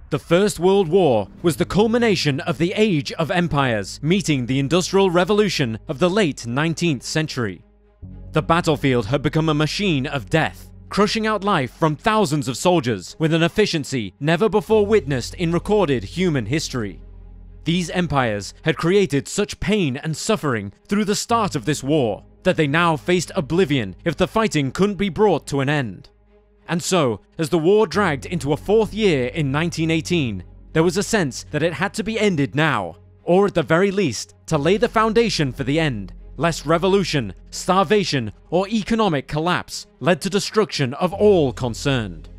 The First World War was the culmination of the Age of Empires, meeting the Industrial Revolution of the late 19th century. The battlefield had become a machine of death, crushing out life from thousands of soldiers with an efficiency never before witnessed in recorded human history. These empires had created such pain and suffering through the start of this war that they now faced oblivion if the fighting couldn't be brought to an end. And so, as the war dragged into a fourth year in 1918, there was a sense that it had to be ended now, or at the very least, to lay the foundation for the end, lest revolution, starvation, or economic collapse led to destruction of all concerned.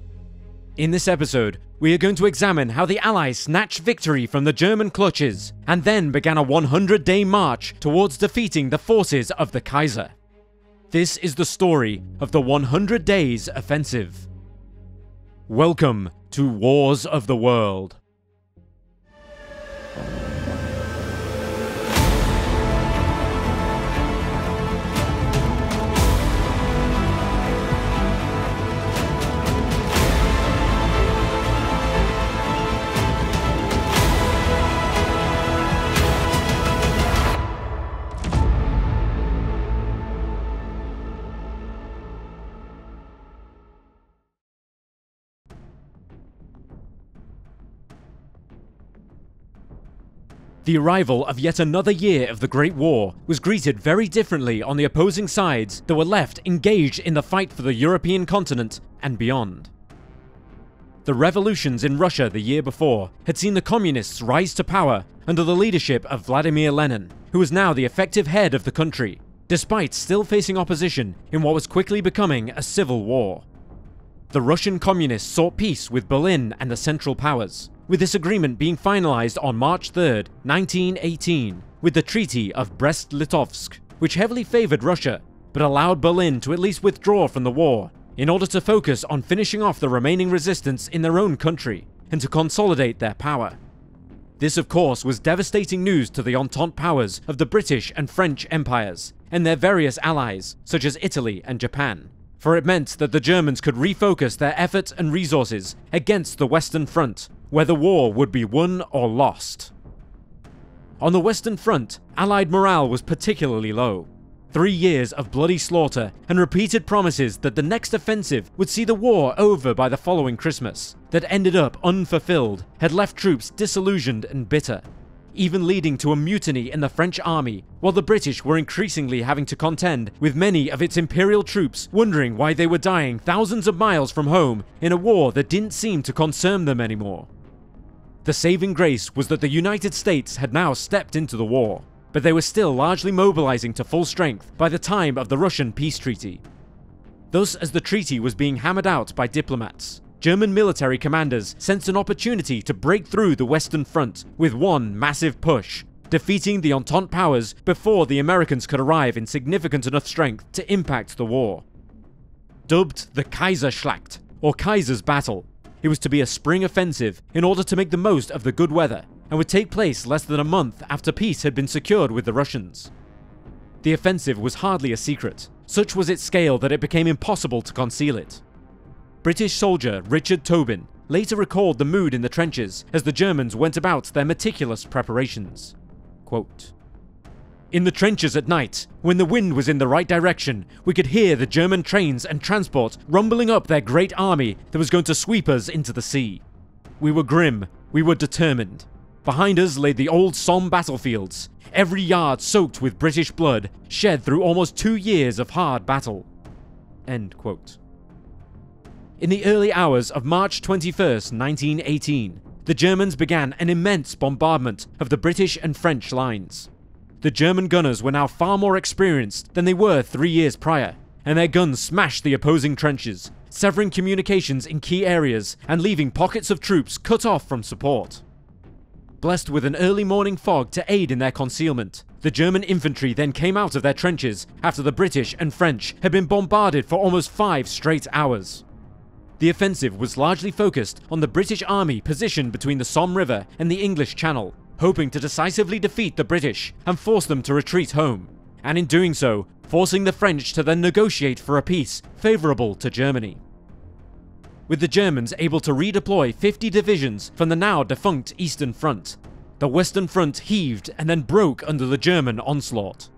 In this episode, we are going to examine how the Allies snatched victory from the German clutches, and then began a 100-day march towards defeating the forces of the Kaiser. This is the story of the 100 Days Offensive. Welcome to Wars of the World. The arrival of yet another year of the Great War was greeted very differently on the opposing sides that were left engaged in the fight for the European continent and beyond. The revolutions in Russia the year before had seen the communists rise to power under the leadership of Vladimir Lenin, who was now the effective head of the country, despite still facing opposition in what was quickly becoming a civil war. The Russian communists sought peace with Berlin and the Central Powers, with this agreement being finalized on March 3, 1918, with the Treaty of Brest-Litovsk, which heavily favored Russia, but allowed Berlin to at least withdraw from the war, in order to focus on finishing off the remaining resistance in their own country, and to consolidate their power. This of course was devastating news to the Entente powers of the British and French empires, and their various allies, such as Italy and Japan, for it meant that the Germans could refocus their efforts and resources against the Western Front, where the war would be won or lost. On the Western Front, Allied morale was particularly low. 3 years of bloody slaughter and repeated promises that the next offensive would see the war over by the following Christmas, that ended up unfulfilled, had left troops disillusioned and bitter, even leading to a mutiny in the French army, while the British were increasingly having to contend with many of its imperial troops wondering why they were dying thousands of miles from home in a war that didn't seem to concern them anymore. The saving grace was that the United States had now stepped into the war, but they were still largely mobilizing to full strength by the time of the Russian peace treaty. Thus, as the treaty was being hammered out by diplomats, German military commanders sensed an opportunity to break through the Western Front with one massive push, defeating the Entente powers before the Americans could arrive in significant enough strength to impact the war. Dubbed the Kaiserschlacht, or Kaiser's Battle, it was to be a spring offensive in order to make the most of the good weather, and would take place less than a month after peace had been secured with the Russians. The offensive was hardly a secret. Such was its scale that it became impossible to conceal it. British soldier Richard Tobin later recalled the mood in the trenches as the Germans went about their meticulous preparations. Quote, "In the trenches at night, when the wind was in the right direction, we could hear the German trains and transport rumbling up their great army that was going to sweep us into the sea. We were grim, we were determined. Behind us lay the old Somme battlefields, every yard soaked with British blood, shed through almost 2 years of hard battle." End quote. In the early hours of March 21, 1918, the Germans began an immense bombardment of the British and French lines. The German gunners were now far more experienced than they were 3 years prior, and their guns smashed the opposing trenches, severing communications in key areas and leaving pockets of troops cut off from support. Blessed with an early morning fog to aid in their concealment, the German infantry then came out of their trenches after the British and French had been bombarded for almost 5 straight hours. The offensive was largely focused on the British army positioned between the Somme River and the English Channel, hoping to decisively defeat the British and force them to retreat home, and in doing so, forcing the French to then negotiate for a peace favourable to Germany. with the Germans able to redeploy 50 divisions from the now defunct Eastern Front. The Western Front heaved and then broke under the German onslaught.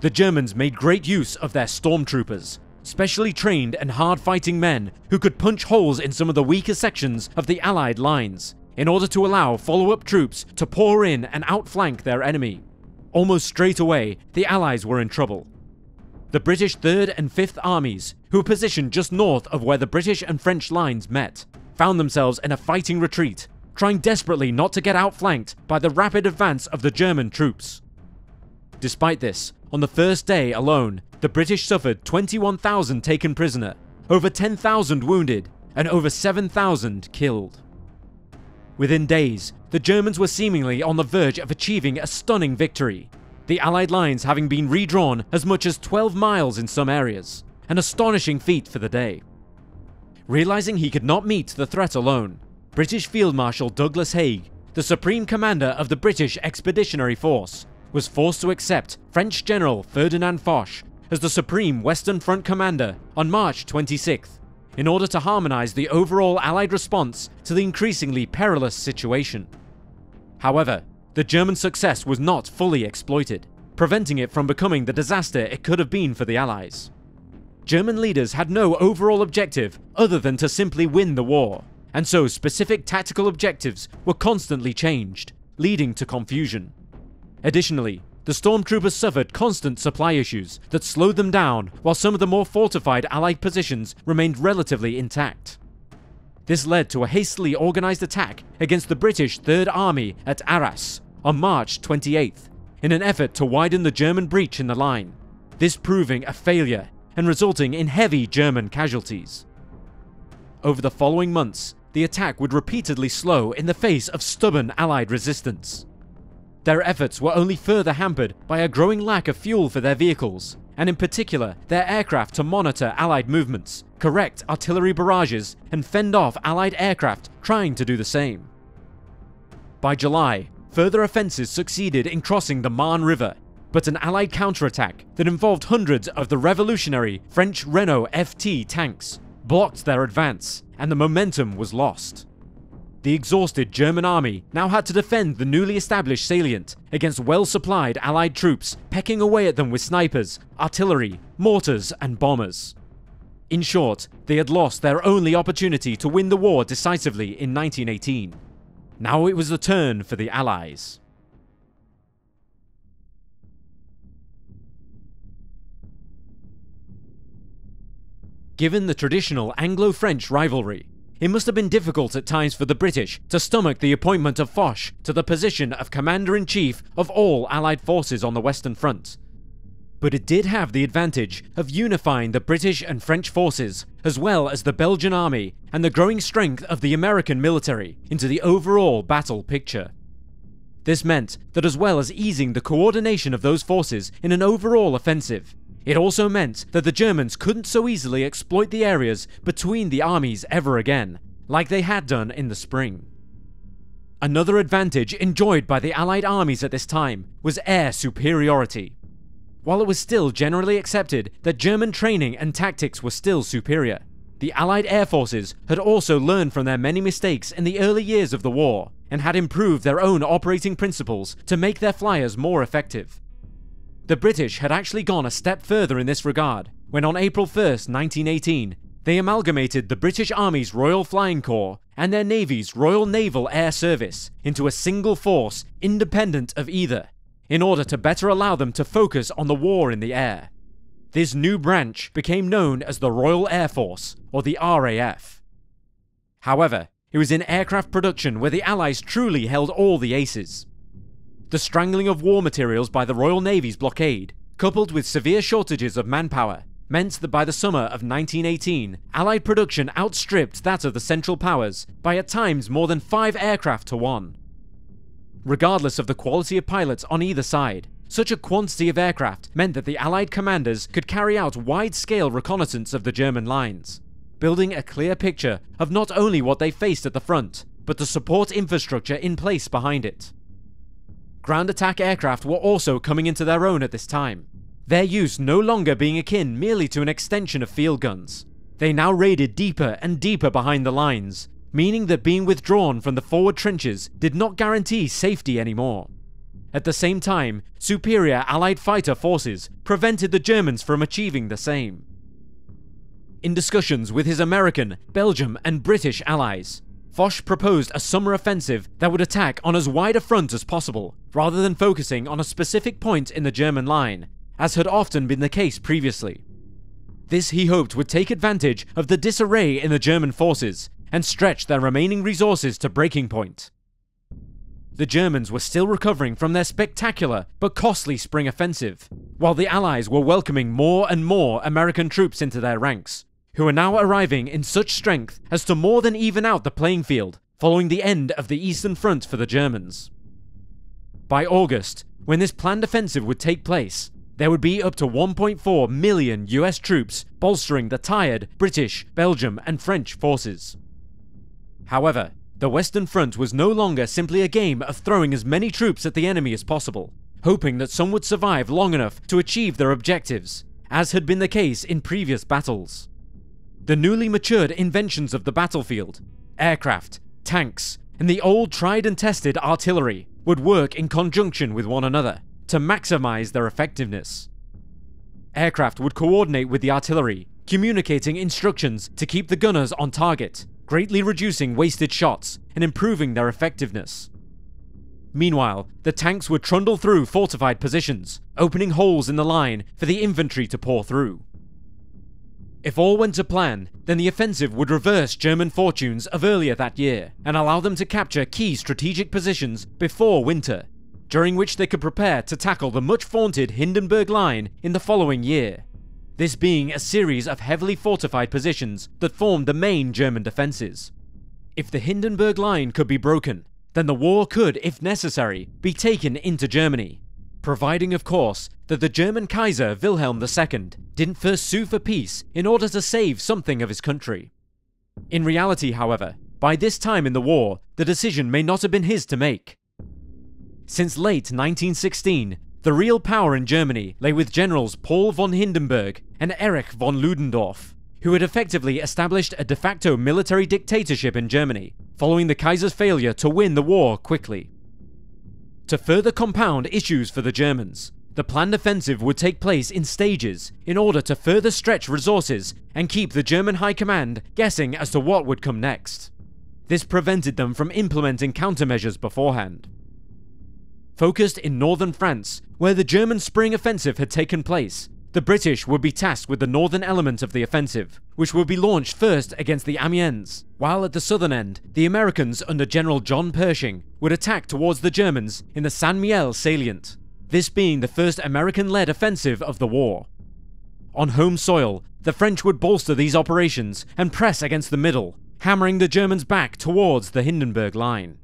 The Germans made great use of their stormtroopers, specially trained and hard-fighting men who could punch holes in some of the weaker sections of the Allied lines, in order to allow follow-up troops to pour in and outflank their enemy. Almost straight away, the Allies were in trouble. The British 3rd and 5th Armies, who were positioned just north of where the British and French lines met, found themselves in a fighting retreat, trying desperately not to get outflanked by the rapid advance of the German troops. Despite this, on the first day alone, the British suffered 21,000 taken prisoner, over 10,000 wounded, and over 7,000 killed. Within days, the Germans were seemingly on the verge of achieving a stunning victory, the Allied lines having been redrawn as much as 12 miles in some areas, an astonishing feat for the day. Realizing he could not meet the threat alone, British Field Marshal Douglas Haig, the Supreme Commander of the British Expeditionary Force, was forced to accept French General Ferdinand Foch as the Supreme Western Front Commander on March 26th, in order to harmonize the overall Allied response to the increasingly perilous situation. However, the German success was not fully exploited, preventing it from becoming the disaster it could have been for the Allies. German leaders had no overall objective other than to simply win the war, and so specific tactical objectives were constantly changed, leading to confusion. Additionally, the stormtroopers suffered constant supply issues that slowed them down, while some of the more fortified Allied positions remained relatively intact. This led to a hastily organized attack against the British 3rd Army at Arras on March 28th, in an effort to widen the German breach in the line, this proving a failure and resulting in heavy German casualties. Over the following months, the attack would repeatedly slow in the face of stubborn Allied resistance. Their efforts were only further hampered by a growing lack of fuel for their vehicles, and in particular their aircraft to monitor Allied movements, correct artillery barrages, and fend off Allied aircraft trying to do the same. By July, further offensives succeeded in crossing the Marne River, but an Allied counterattack that involved hundreds of the revolutionary French Renault FT tanks blocked their advance, and the momentum was lost. The exhausted German army now had to defend the newly established salient against well-supplied Allied troops pecking away at them with snipers, artillery, mortars, and bombers. In short, they had lost their only opportunity to win the war decisively in 1918. Now it was the turn for the Allies. Given the traditional Anglo-French rivalry, it must have been difficult at times for the British to stomach the appointment of Foch to the position of Commander-in-Chief of all Allied forces on the Western Front. But it did have the advantage of unifying the British and French forces, as well as the Belgian army and the growing strength of the American military, into the overall battle picture. This meant that as well as easing the coordination of those forces in an overall offensive, it also meant that the Germans couldn't so easily exploit the areas between the armies ever again, like they had done in the spring. Another advantage enjoyed by the Allied armies at this time was air superiority. While it was still generally accepted that German training and tactics were still superior, the Allied air forces had also learned from their many mistakes in the early years of the war, and had improved their own operating principles to make their flyers more effective. The British had actually gone a step further in this regard, when on April 1st, 1918, they amalgamated the British Army's Royal Flying Corps and their Navy's Royal Naval Air Service into a single force independent of either, in order to better allow them to focus on the war in the air. This new branch became known as the Royal Air Force, or the RAF. However, it was in aircraft production where the Allies truly held all the aces. The strangling of war materials by the Royal Navy's blockade, coupled with severe shortages of manpower, meant that by the summer of 1918, Allied production outstripped that of the Central Powers by at times more than 5 aircraft to 1. Regardless of the quality of pilots on either side, such a quantity of aircraft meant that the Allied commanders could carry out wide-scale reconnaissance of the German lines, building a clear picture of not only what they faced at the front, but the support infrastructure in place behind it. Ground attack aircraft were also coming into their own at this time, their use no longer being akin merely to an extension of field guns. They now raided deeper and deeper behind the lines, meaning that being withdrawn from the forward trenches did not guarantee safety anymore. At the same time, superior Allied fighter forces prevented the Germans from achieving the same. In discussions with his American, Belgian, and British allies, Foch proposed a summer offensive that would attack on as wide a front as possible, rather than focusing on a specific point in the German line, as had often been the case previously. This he hoped would take advantage of the disarray in the German forces and stretch their remaining resources to breaking point. The Germans were still recovering from their spectacular but costly spring offensive, while the Allies were welcoming more and more American troops into their ranks, who were now arriving in such strength as to more than even out the playing field following the end of the Eastern Front for the Germans. By August, when this planned offensive would take place, there would be up to 1.4 million US troops bolstering the tired British, Belgian, and French forces. However, the Western Front was no longer simply a game of throwing as many troops at the enemy as possible, hoping that some would survive long enough to achieve their objectives, as had been the case in previous battles. The newly matured inventions of the battlefield, aircraft, tanks, and the old tried and tested artillery would work in conjunction with one another to maximize their effectiveness. Aircraft would coordinate with the artillery, communicating instructions to keep the gunners on target, greatly reducing wasted shots and improving their effectiveness. Meanwhile, the tanks would trundle through fortified positions, opening holes in the line for the infantry to pour through. If all went to plan, then the offensive would reverse German fortunes of earlier that year and allow them to capture key strategic positions before winter, during which they could prepare to tackle the much vaunted Hindenburg Line in the following year, this being a series of heavily fortified positions that formed the main German defences. If the Hindenburg Line could be broken, then the war could, if necessary, be taken into Germany, providing of course that the German Kaiser Wilhelm II didn't first sue for peace in order to save something of his country. In reality, however, by this time in the war, the decision may not have been his to make. Since late 1916, the real power in Germany lay with generals Paul von Hindenburg and Erich von Ludendorff, who had effectively established a de facto military dictatorship in Germany, following the Kaiser's failure to win the war quickly. To further compound issues for the Germans, the planned offensive would take place in stages in order to further stretch resources and keep the German high command guessing as to what would come next. This prevented them from implementing countermeasures beforehand. Focused in northern France, where the German spring offensive had taken place, the British would be tasked with the northern element of the offensive, which would be launched first against the Amiens, while at the southern end, the Americans under General John Pershing would attack towards the Germans in the Saint Mihiel salient, this being the first American-led offensive of the war. On home soil, the French would bolster these operations and press against the middle, hammering the Germans back towards the Hindenburg Line.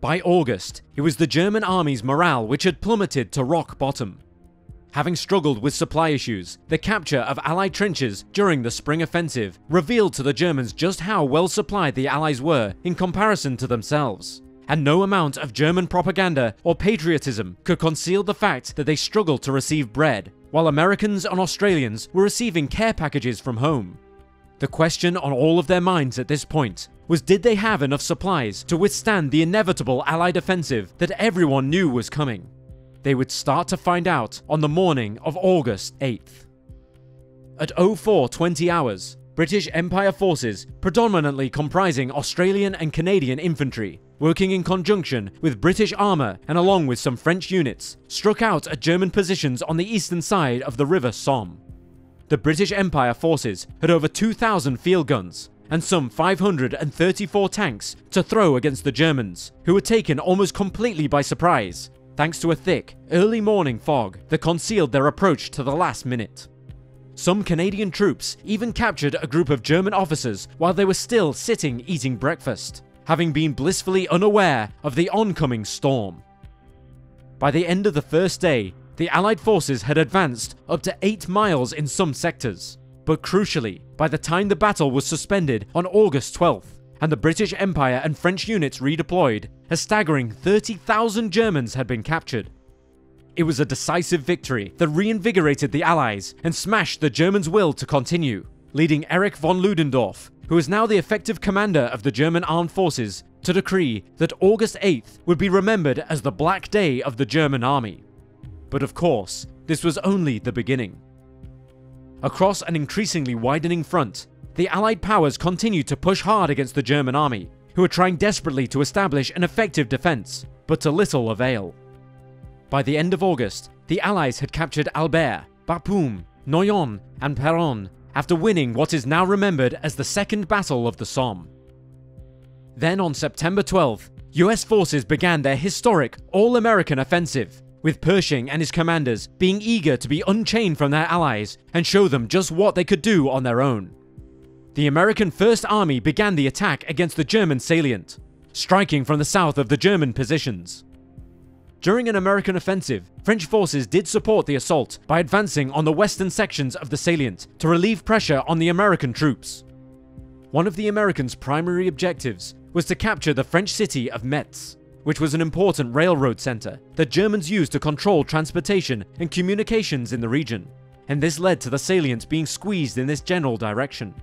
By August, it was the German army's morale which had plummeted to rock bottom. Having struggled with supply issues, the capture of Allied trenches during the spring offensive revealed to the Germans just how well supplied the Allies were in comparison to themselves, and no amount of German propaganda or patriotism could conceal the fact that they struggled to receive bread, while Americans and Australians were receiving care packages from home. The question on all of their minds at this point was, did they have enough supplies to withstand the inevitable Allied offensive that everyone knew was coming? They would start to find out on the morning of August 8th. At 04:20 hours, British Empire forces, predominantly comprising Australian and Canadian infantry, working in conjunction with British armour and along with some French units, struck out at German positions on the eastern side of the River Somme. The British Empire forces had over 2,000 field guns and some 534 tanks to throw against the Germans, who were taken almost completely by surprise, thanks to a thick, early morning fog that concealed their approach to the last minute. Some Canadian troops even captured a group of German officers while they were still sitting eating breakfast, having been blissfully unaware of the oncoming storm. By the end of the first day, the Allied forces had advanced up to 8 miles in some sectors, but crucially, by the time the battle was suspended on August 12th, and the British Empire and French units redeployed, a staggering 30,000 Germans had been captured. It was a decisive victory that reinvigorated the Allies and smashed the Germans' will to continue, leading Erich von Ludendorff, who is now the effective commander of the German armed forces, to decree that August 8th would be remembered as the Black Day of the German army. But of course, this was only the beginning. Across an increasingly widening front, the Allied powers continued to push hard against the German army, who were trying desperately to establish an effective defense, but to little avail. By the end of August, the Allies had captured Albert, Bapaume, Noyon, and Peronne after winning what is now remembered as the Second Battle of the Somme. Then on September 12th, US forces began their historic all-American offensive, with Pershing and his commanders being eager to be unchained from their allies and show them just what they could do on their own. The American First Army began the attack against the German salient, striking from the south of the German positions. During an American offensive, French forces did support the assault by advancing on the western sections of the salient to relieve pressure on the American troops. One of the Americans' primary objectives was to capture the French city of Metz, which was an important railroad center that Germans used to control transportation and communications in the region, and this led to the salient being squeezed in this general direction.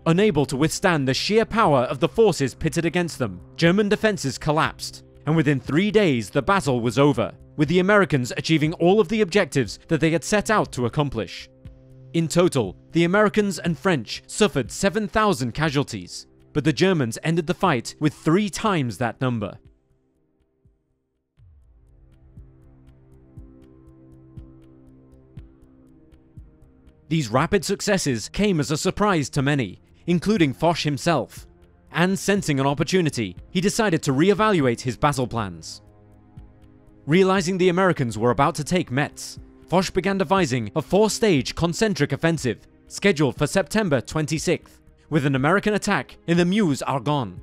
Unable to withstand the sheer power of the forces pitted against them, German defenses collapsed, and within 3 days the battle was over, with the Americans achieving all of the objectives that they had set out to accomplish. In total, the Americans and French suffered 7,000 casualties, but the Germans ended the fight with 3 times that number. These rapid successes came as a surprise to many, including Foch himself, and sensing an opportunity, he decided to reevaluate his battle plans. Realizing the Americans were about to take Metz, Foch began devising a 4-stage concentric offensive scheduled for September 26th, with an American attack in the Meuse-Argonne.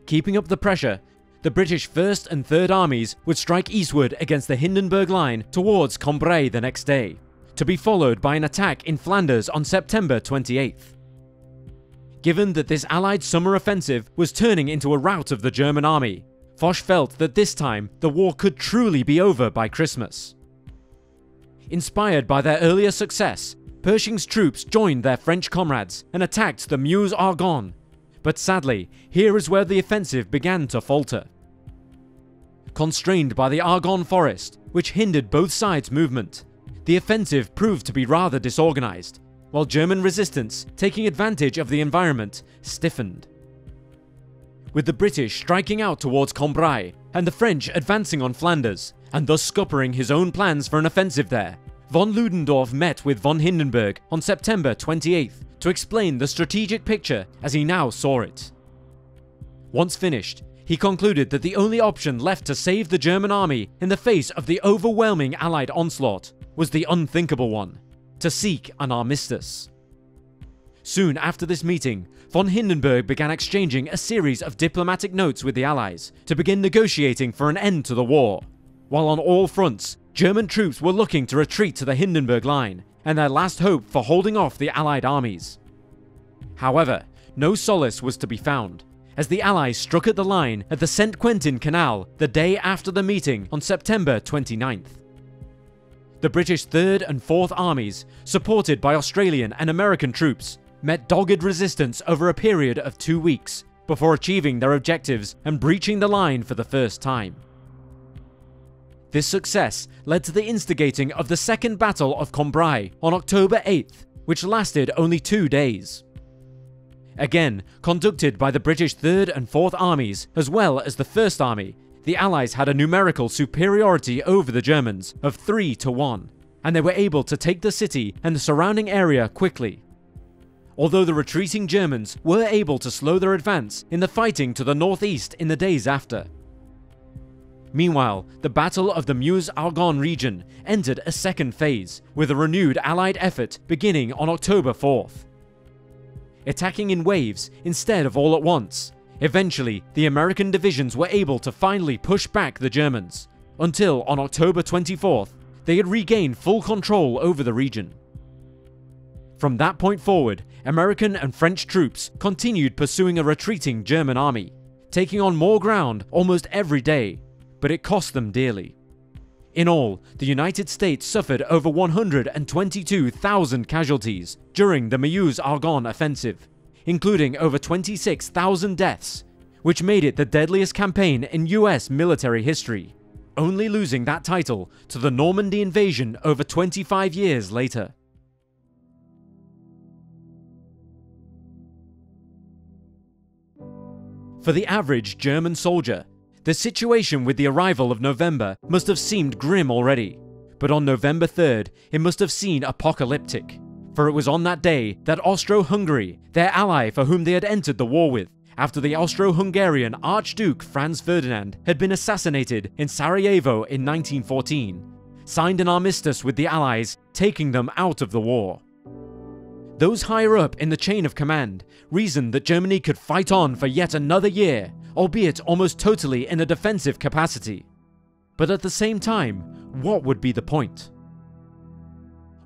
Keeping up the pressure, the British 1st and 3rd armies would strike eastward against the Hindenburg Line towards Cambrai the next day, to be followed by an attack in Flanders on September 28th. Given that this Allied summer offensive was turning into a rout of the German army, Foch felt that this time the war could truly be over by Christmas. Inspired by their earlier success, Pershing's troops joined their French comrades and attacked the Meuse-Argonne, but sadly, here is where the offensive began to falter. Constrained by the Argonne forest, which hindered both sides' movement, the offensive proved to be rather disorganized, while German resistance, taking advantage of the environment, stiffened. With the British striking out towards Cambrai and the French advancing on Flanders, and thus scuppering his own plans for an offensive there, von Ludendorff met with von Hindenburg on September 28th to explain the strategic picture as he now saw it. Once finished, he concluded that the only option left to save the German army in the face of the overwhelming Allied onslaught was the unthinkable one: to seek an armistice. Soon after this meeting, von Hindenburg began exchanging a series of diplomatic notes with the Allies to begin negotiating for an end to the war, while on all fronts, German troops were looking to retreat to the Hindenburg Line and their last hope for holding off the Allied armies. However, no solace was to be found, as the Allies struck at the line at the St. Quentin Canal the day after the meeting on September 29th. The British 3rd and 4th armies, supported by Australian and American troops, met dogged resistance over a period of 2 weeks before achieving their objectives and breaching the line for the first time. This success led to the instigating of the Second Battle of Cambrai on October 8th, which lasted only 2 days. Again, conducted by the British 3rd and 4th armies as well as the 1st Army, the Allies had a numerical superiority over the Germans of 3-1, and they were able to take the city and the surrounding area quickly. Although the retreating Germans were able to slow their advance in the fighting to the northeast in the days after. Meanwhile, the Battle of the Meuse-Argonne region entered a second phase, with a renewed Allied effort beginning on October 4th. Attacking in waves instead of all at once, eventually the American divisions were able to finally push back the Germans, until on October 24th, they had regained full control over the region. From that point forward, American and French troops continued pursuing a retreating German army, taking on more ground almost every day, but it cost them dearly. In all, the United States suffered over 122,000 casualties during the Meuse-Argonne offensive, including over 26,000 deaths, which made it the deadliest campaign in US military history, only losing that title to the Normandy invasion over 25 years later. For the average German soldier, the situation with the arrival of November must have seemed grim already, but on November 3rd, it must have seemed apocalyptic, for it was on that day that Austro-Hungary, their ally for whom they had entered the war with, after the Austro-Hungarian Archduke Franz Ferdinand had been assassinated in Sarajevo in 1914, signed an armistice with the Allies, taking them out of the war. Those higher up in the chain of command reasoned that Germany could fight on for yet another year, albeit almost totally in a defensive capacity. But at the same time, what would be the point?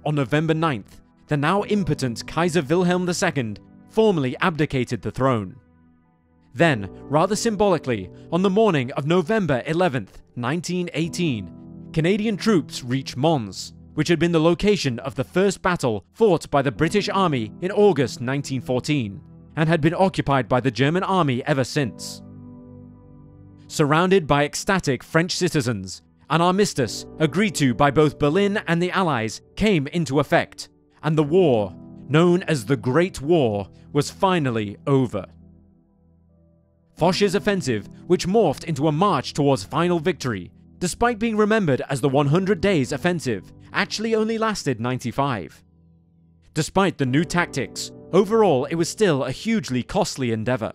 On November 9th, the now impotent Kaiser Wilhelm II formally abdicated the throne. Then, rather symbolically, on the morning of November 11th, 1918, Canadian troops reached Mons, which had been the location of the first battle fought by the British Army in August 1914, and had been occupied by the German Army ever since. Surrounded by ecstatic French citizens, an armistice, agreed to by both Berlin and the Allies, came into effect, and the war, known as the Great War, was finally over. Foch's offensive, which morphed into a march towards final victory, despite being remembered as the 100 Days Offensive, actually only lasted 95. Despite the new tactics, overall it was still a hugely costly endeavour.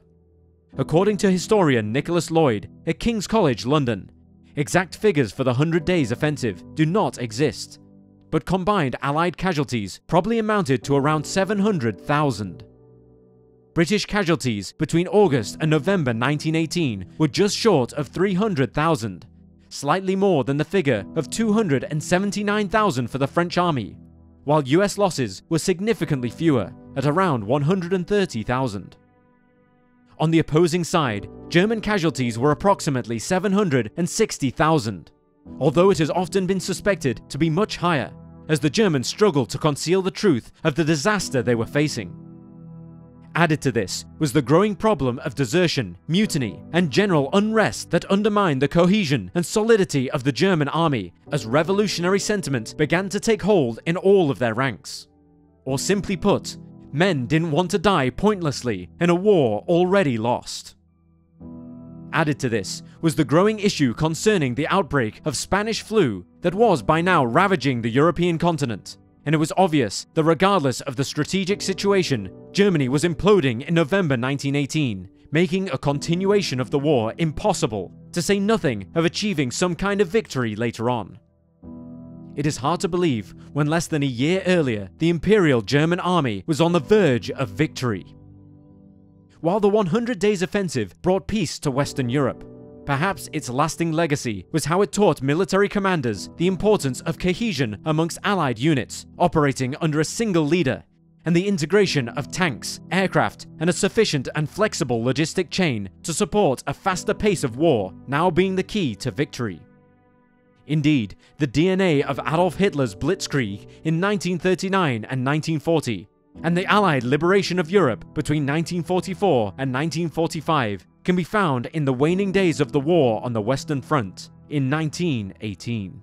According to historian Nicholas Lloyd at King's College London, exact figures for the 100 Days Offensive do not exist, but combined Allied casualties probably amounted to around 700,000. British casualties between August and November 1918 were just short of 300,000, slightly more than the figure of 279,000 for the French army, while US losses were significantly fewer at around 130,000. On the opposing side, German casualties were approximately 760,000, although it has often been suspected to be much higher, as the Germans struggled to conceal the truth of the disaster they were facing. Added to this was the growing problem of desertion, mutiny, and general unrest that undermined the cohesion and solidity of the German army as revolutionary sentiment began to take hold in all of their ranks. Or simply put, men didn't want to die pointlessly in a war already lost. Added to this was the growing issue concerning the outbreak of Spanish flu that was by now ravaging the European continent, and it was obvious that regardless of the strategic situation, Germany was imploding in November 1918, making a continuation of the war impossible, to say nothing of achieving some kind of victory later on. It is hard to believe when less than a year earlier, the Imperial German Army was on the verge of victory. While the 100 Days Offensive brought peace to Western Europe, perhaps its lasting legacy was how it taught military commanders the importance of cohesion amongst Allied units operating under a single leader, and the integration of tanks, aircraft, and a sufficient and flexible logistic chain to support a faster pace of war now being the key to victory. Indeed, the DNA of Adolf Hitler's Blitzkrieg in 1939 and 1940, and the Allied liberation of Europe between 1944 and 1945 can be found in the waning days of the war on the Western Front in 1918.